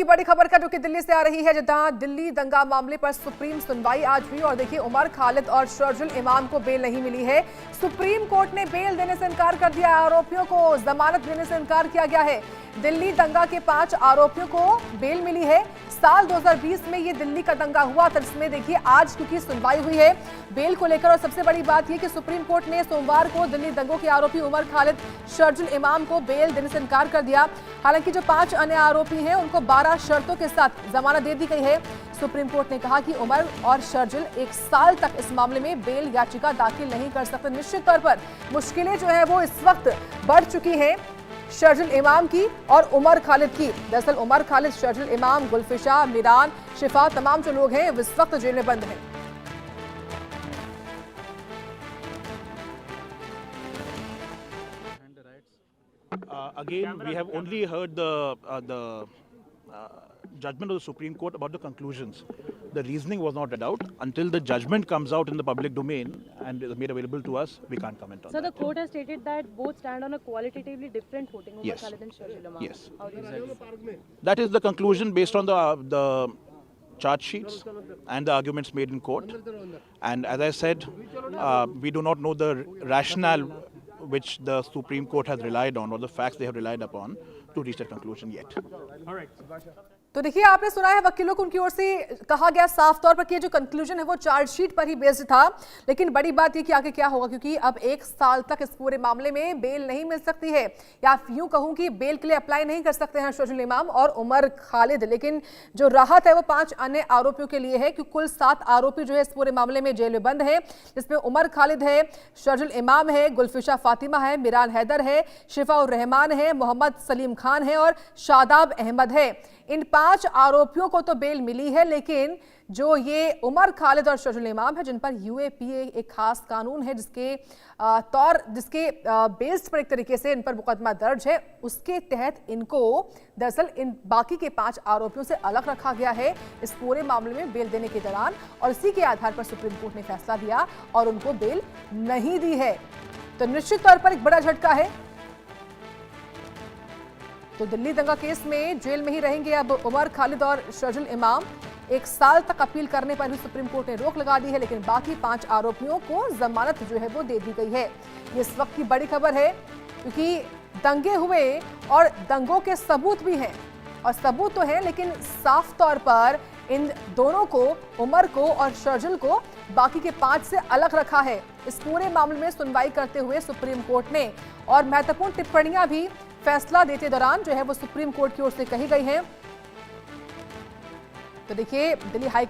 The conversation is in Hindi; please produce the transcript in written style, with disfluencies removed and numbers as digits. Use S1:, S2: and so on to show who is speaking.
S1: बड़ी खबर का जो कि दिल्ली से आ रही है, जहां दिल्ली दंगा मामले पर सुप्रीम सुनवाई आज हुई और देखिए उमर खालिद और शर्जुल इमाम को बेल नहीं मिली है। सुप्रीम कोर्ट ने बेल देने से इनकार कर दिया। आरोपियों को जमानत देने से इनकार किया गया है। दिल्ली दंगा के 5 आरोपियों को बेल मिली है। साल 2020 में ये दिल्ली का दंगा हुआ था, जिसमें देखिए आज क्योंकि सुनवाई हुई है बेल को लेकर। और सबसे बड़ी बात यह कि सुप्रीम कोर्ट ने सोमवार को दिल्ली दंगों के आरोपी उमर खालिद शर्जुल इमाम को बेल देने से इनकार कर दिया। हालांकि जो 5 अन्य आरोपी हैं उनको 12 शर्तों के साथ जमानत दे दी गई है। सुप्रीम कोर्ट ने कहा कि उमर और शर्जुल 1 साल तक इस मामले में बेल याचिका दाखिल नहीं कर सकते। निश्चित तौर पर मुश्किलें जो है वो इस वक्त बढ़ चुकी हैं शर्जुल इमाम की और उमर खालिद की। दरअसल उमर खालिद, शर्जुल इमाम, गुलफिशा, मिरान, शिफा, तमाम जो लोग हैं इस वक्त जेल में बंद हैं।
S2: Again, we have only heard the judgment of the Supreme Court about the conclusions. The reasoning was not read out. Until the judgment comes out in the public domain and is made available to us, we can't comment on that.
S3: So the court has stated that both stand on a qualitatively different footing, Umar
S2: Yes.
S3: Khalid and Shardul Imam.
S2: Yes.
S3: How do you see?
S2: That is the conclusion based on the charge sheets and the arguments made in court. And as I said, we do not know the rationale which the Supreme Court has relied on or the facts they have relied upon to reach that conclusion yet.
S1: तो देखिए आपने सुना है वकीलों को उनकी ओर से कहा गया साफ तौर पर कि जो कंक्लूजन है वो चार्जशीट पर ही बेस्ड था। लेकिन बड़ी बात ये कि आगे क्या होगा, क्योंकि अब 1 साल तक इस पूरे मामले में बेल नहीं मिल सकती है, या यूं कहूं कि बेल के लिए अप्लाई नहीं कर सकते हैं शर्जुल इमाम और उमर खालिद। लेकिन जो राहत है वो 5 अन्य आरोपियों के लिए है, क्योंकि कुल 7 आरोपी जो है इस पूरे मामले में जेल में बंद है, जिसमें उमर खालिद है, शर्जुल इमाम है, गुलफिशा फातिमा है, मिरान हैदर है, शिफा उर रहमान है, मोहम्मद सलीम खान है और शादाब अहमद है। इन 5 आरोपियों को तो बेल मिली है, लेकिन जो ये उमर खालिद और शर्जुल इमाम है, जिन पर यूएपीए एक खास कानून है जिसके बेस्ड पर एक तरीके से इन पर मुकदमा दर्ज है, उसके तहत इनको दरअसल इन बाकी के 5 आरोपियों से अलग रखा गया है इस पूरे मामले में बेल देने के दौरान। और इसी के आधार पर सुप्रीम कोर्ट ने फैसला दिया और उनको बेल नहीं दी है। तो निश्चित तौर पर एक बड़ा झटका है। तो दिल्ली दंगा केस में जेल में ही रहेंगे अब उमर खालिद और शर्जुल इमाम। 1 साल तक अपील करने पर भी सुप्रीम कोर्ट ने रोक लगा दी है, लेकिन बाकी 5 आरोपियों को जमानत जो है वो दे दी गई है। ये इस वक्त की बड़ी खबर है, क्योंकि दंगे हुए और दंगों के सबूत भी हैं, और सबूत तो हैं लेकिन साफ तौर पर इन दोनों को, उमर को और शर्जुल को, बाकी के 5 से अलग रखा है इस पूरे मामले में सुनवाई करते हुए सुप्रीम कोर्ट ने। और महत्वपूर्ण टिप्पणियां भी फैसला देते दौरान जो है वो सुप्रीम कोर्ट की ओर से कही गई हैं। तो देखिए दिल्ली हाई